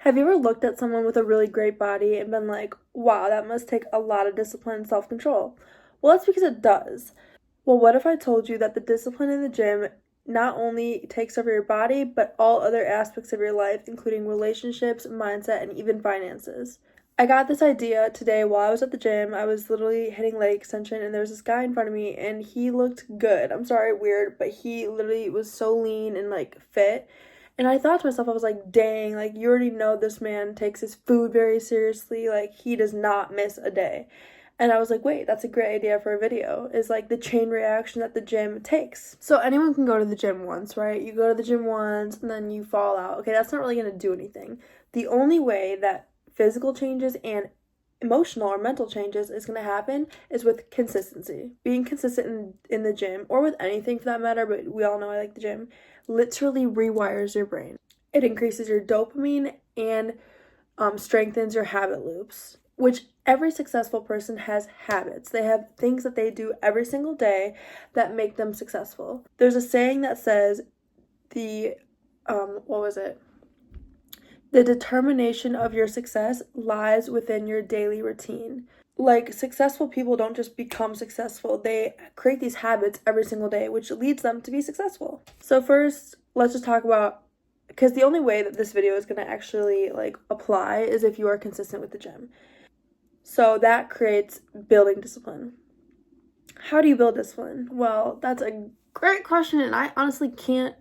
Have you ever looked at someone with a really great body and been like, wow, that must take a lot of discipline and self control? Well, that's because it does. Well, what if I told you that the discipline in the gym not only takes over your body, but all other aspects of your life, including relationships, mindset, and even finances? I got this idea today while I was at the gym. I was literally hitting leg extension, and there was this guy in front of me, and he looked good. I'm sorry, weird, but he literally was so lean and like fit. And I thought to myself, I was like, dang, like you already know this man takes his food very seriously. Like he does not miss a day. And I was like, wait, that's a great idea for a video, is like the chain reaction that the gym takes. So anyone can go to the gym once, right? You go to the gym once and then you fall out. Okay, that's not really going to do anything. The only way that physical changes and emotional or mental changes is going to happen is with consistency. Being consistent in the gym, or with anything for that matter, but we all know I like the gym, literally rewires your brain. It increases your dopamine and strengthens your habit loops, which every successful person has habits. They have things that they do every single day that make them successful. There's a saying that says what was it? The determination of your success lies within your daily routine. Like, successful people don't just become successful, they create these habits every single day, which leads them to be successful. So first, let's just talk about, because the only way that this video is going to actually like apply is if you are consistent with the gym. So that creates building discipline. How do you build discipline? Well, that's a great question, and I honestly can't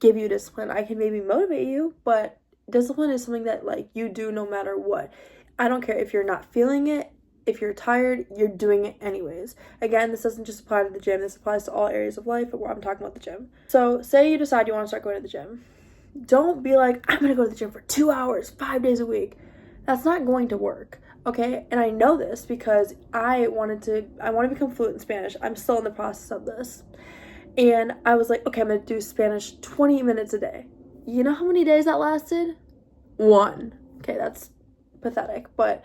give you discipline. I can maybe motivate you, but discipline is something that like you do no matter what. I don't care if you're not feeling it, if you're tired, you're doing it anyways. Again, this doesn't just apply to the gym, this applies to all areas of life, but I'm talking about the gym. So say you decide you want to start going to the gym. Don't be like, I'm gonna go to the gym for 2 hours, 5 days a week. That's not going to work, okay? And I know this because I want to become fluent in Spanish. I'm still in the process of this. And I was like, okay, I'm gonna do Spanish 20 minutes a day. You know how many days that lasted? 1. Okay, that's pathetic, but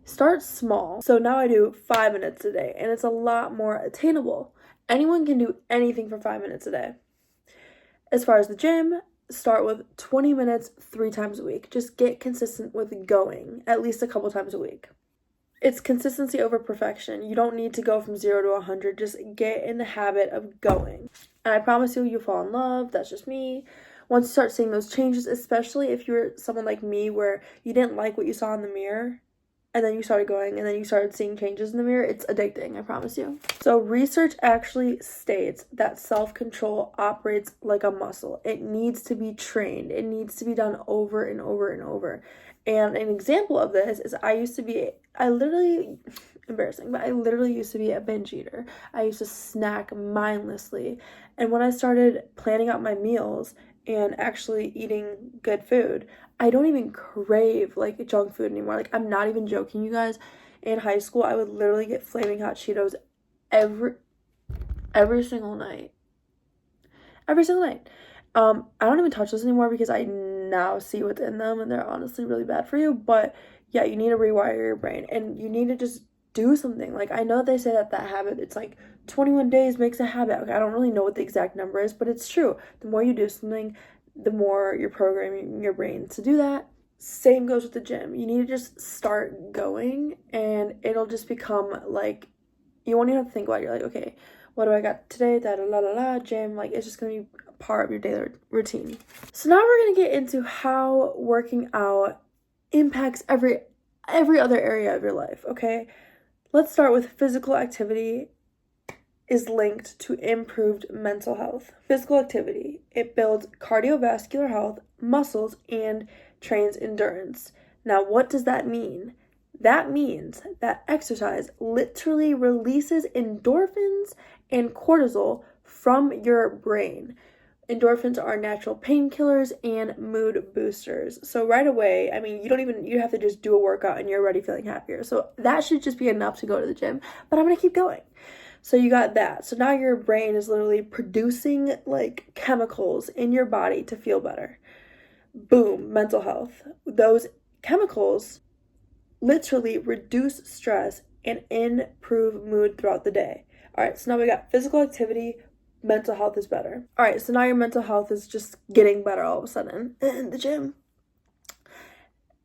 start small. So now I do 5 minutes a day, and it's a lot more attainable. Anyone can do anything for 5 minutes a day. As far as the gym, start with 20 minutes 3 times a week. Just get consistent with going at least a couple times a week. It's consistency over perfection. You don't need to go from 0 to 100. Just get in the habit of going. And I promise you'll fall in love. That's just me. Once you start seeing those changes, especially if you're someone like me where you didn't like what you saw in the mirror, and then you started going, and then you started seeing changes in the mirror, it's addicting, I promise you. So research actually states that self-control operates like a muscle. It needs to be trained. It needs to be done over and over and over. And an example of this is embarrassing, but I literally used to be a binge eater. I used to snack mindlessly. And when I started planning out my meals and actually eating good food, I don't even crave like junk food anymore. Like, I'm not even joking, you guys. In high school, I would literally get Flaming Hot Cheetos every single night. Every single night. I don't even touch those anymore because I now see what's in them, and they're honestly really bad for you. But yeah, you need to rewire your brain, and you need to just do something. Like, I know they say that habit, it's like 21 days makes a habit. Okay, I don't really know what the exact number is, but it's true. The more you do something, the more you're programming your brain to do that. Same goes with the gym. You need to just start going, and it'll just become like, you won't even have to think about it. You're like, okay, what do I got today? Da da la la la, gym. Like, it's just gonna be part of your daily routine. So now we're gonna get into how working out impacts every other area of your life, okay? Let's start with physical activity is linked to improved mental health. Physical activity, it builds cardiovascular health, muscles, and trains endurance. Now, what does that mean? That means that exercise literally releases endorphins and cortisol from your brain. Endorphins are natural painkillers and mood boosters. So right away, I mean, you have to just do a workout and you're already feeling happier. So that should just be enough to go to the gym, but I'm going to keep going. So you got that. So now your brain is literally producing like chemicals in your body to feel better. Boom, mental health. Those chemicals literally reduce stress and improve mood throughout the day. All right, so now we got physical activity, mental health is better. All right, so now your mental health is just getting better all of a sudden in the gym.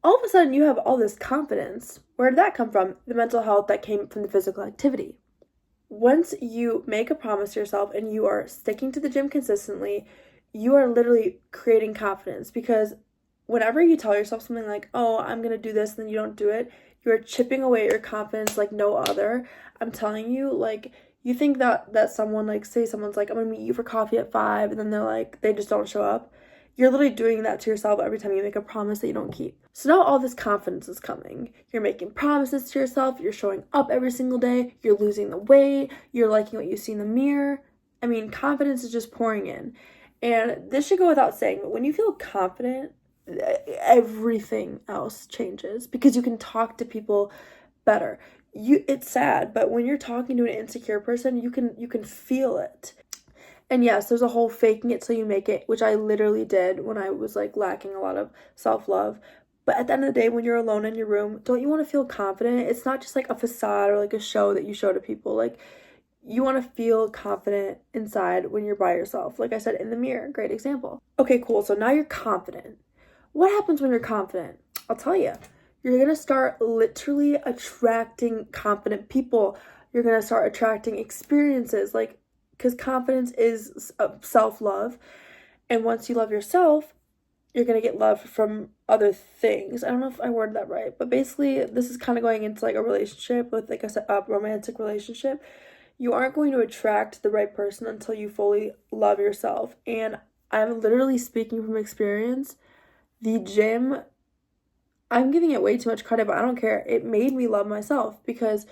all of a sudden you have all this confidence. Where did that come from? The mental health that came from the physical activity. Once you make a promise to yourself and you are sticking to the gym consistently, you are literally creating confidence, because whenever you tell yourself something like, oh, I'm going to do this, and then you don't do it, you're chipping away at your confidence like no other. I'm telling you, like, you think that someone, like, say someone's like, I'm going to meet you for coffee at 5, and then they're like, they just don't show up. You're literally doing that to yourself every time you make a promise that you don't keep. So now all this confidence is coming. You're making promises to yourself. You're showing up every single day. You're losing the weight. You're liking what you see in the mirror. I mean, confidence is just pouring in. And this should go without saying, but when you feel confident, everything else changes, because you can talk to people better. It's sad, but when you're talking to an insecure person, you can feel it. And yes, there's a whole faking it till you make it, which I literally did when I was like lacking a lot of self-love. But at the end of the day, when you're alone in your room, don't you want to feel confident? It's not just like a facade or like a show that you show to people. Like, you want to feel confident inside when you're by yourself. Like I said, in the mirror, great example. Okay, cool. So now you're confident. What happens when you're confident? I'll tell you. You're going to start literally attracting confident people. You're going to start attracting experiences, like, because confidence is self-love. And once you love yourself, you're going to get love from other things. I don't know if I worded that right, but basically this is kind of going into like a relationship with, like I said, a romantic relationship. You aren't going to attract the right person until you fully love yourself. And I'm literally speaking from experience. The gym, I'm giving it way too much credit, but I don't care. It made me love myself, because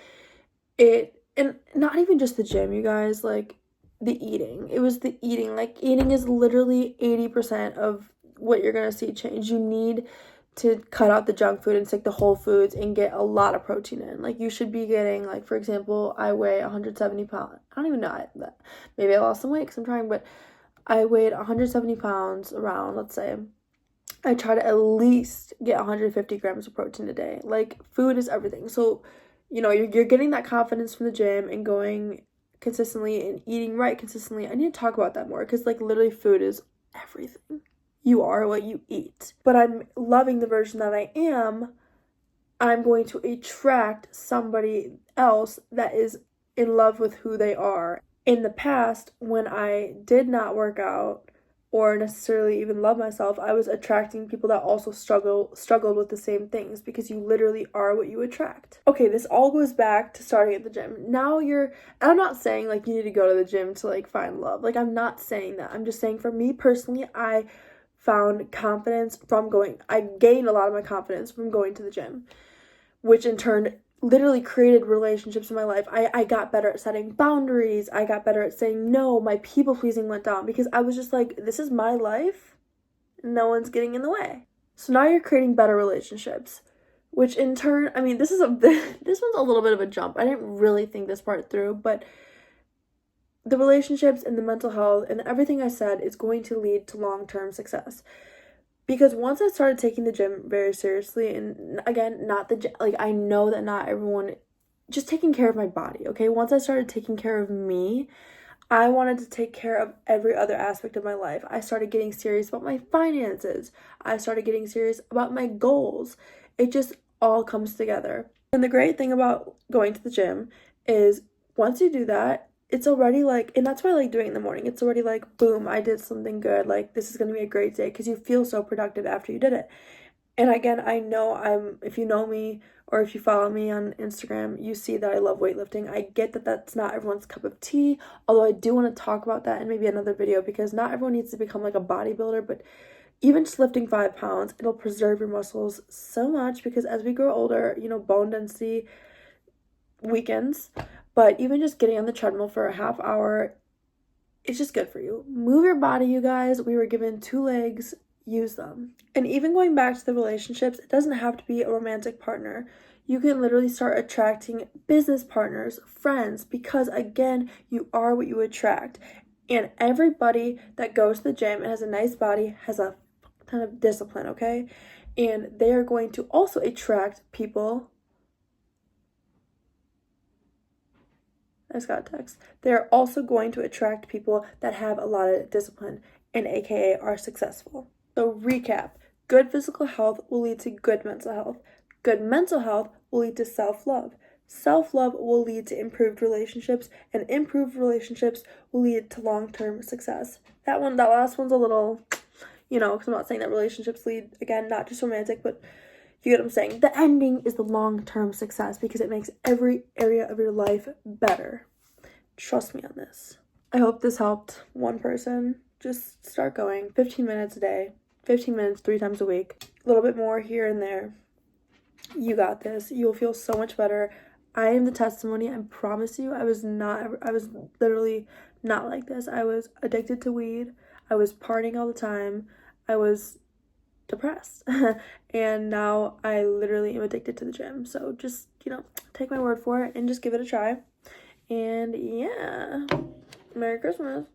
and not even just the gym, you guys, like, the eating. It was the eating. Like, eating is literally 80% of what you're going to see change. You need to cut out the junk food and stick to whole foods and get a lot of protein in. Like, you should be getting, like, for example, I weigh 170 pounds. I don't even know that. Maybe I lost some weight because I'm trying, but I weighed 170 pounds around, let's say. I try to at least get 150 grams of protein a day. Like, food is everything. So, you're getting that confidence from the gym and going consistently and eating right consistently. I need to talk about that more, because, like, literally food is everything. You are what you eat. But I'm loving the version that I am. I'm going to attract somebody else that is in love with who they are. In the past, when I did not work out or necessarily even love myself, I was attracting people that also struggled with the same things, because you literally are what you attract. Okay, this all goes back to starting at the gym. Now I'm not saying like you need to go to the gym to like find love. Like, I'm not saying that. I'm just saying, for me personally, I found confidence I gained a lot of my confidence from going to the gym, which in turn literally created relationships in my life. I got better at setting boundaries. I got better at saying no. My people pleasing went down, because I was just like, this is my life. No one's getting in the way. So now you're creating better relationships, which in turn, I mean, this one's a little bit of a jump. I didn't really think this part through, but the relationships and the mental health and everything I said is going to lead to long-term success. Because once I started taking the gym very seriously, and again, not the gym, like, I know that not everyone, just taking care of my body, okay? Once I started taking care of me, I wanted to take care of every other aspect of my life. I started getting serious about my finances. I started getting serious about my goals. It just all comes together. And the great thing about going to the gym is once you do that, it's already like, and that's why I like doing it in the morning. It's already like, boom, I did something good. Like, this is going to be a great day, because you feel so productive after you did it. And again, I know if you know me or if you follow me on Instagram, you see that I love weightlifting. I get that that's not everyone's cup of tea, although I do want to talk about that in maybe another video, because not everyone needs to become like a bodybuilder, but even just lifting 5 pounds, it'll preserve your muscles so much, because as we grow older, bone density weakens. But even just getting on the treadmill for a half hour, it's just good for you. Move your body, you guys. We were given 2 legs. Use them. And even going back to the relationships, it doesn't have to be a romantic partner. You can literally start attracting business partners, friends, because again, you are what you attract. And everybody that goes to the gym and has a nice body has a ton of discipline, okay? And they are going to also attract people. I just got a text. They're also going to attract people that have a lot of discipline and AKA are successful. So recap, Good physical health will lead to good mental health. Good mental health will lead to self-love. Self-love will lead to improved relationships, and improved relationships will lead to long-term success. That last one's a little, because I'm not saying that relationships lead, again, not just romantic, but you get what I'm saying. The ending is the long-term success because it makes every area of your life better. Trust me on this. I hope this helped one person. Just start going. 15 minutes a day. 15 minutes 3 times a week. A little bit more here and there. You got this. You'll feel so much better. I am the testimony. I promise you. I was literally not like this. I was addicted to weed. I was partying all the time. I was depressed. And now I literally am addicted to the gym. So just, take my word for it and just give it a try. And yeah, Merry Christmas.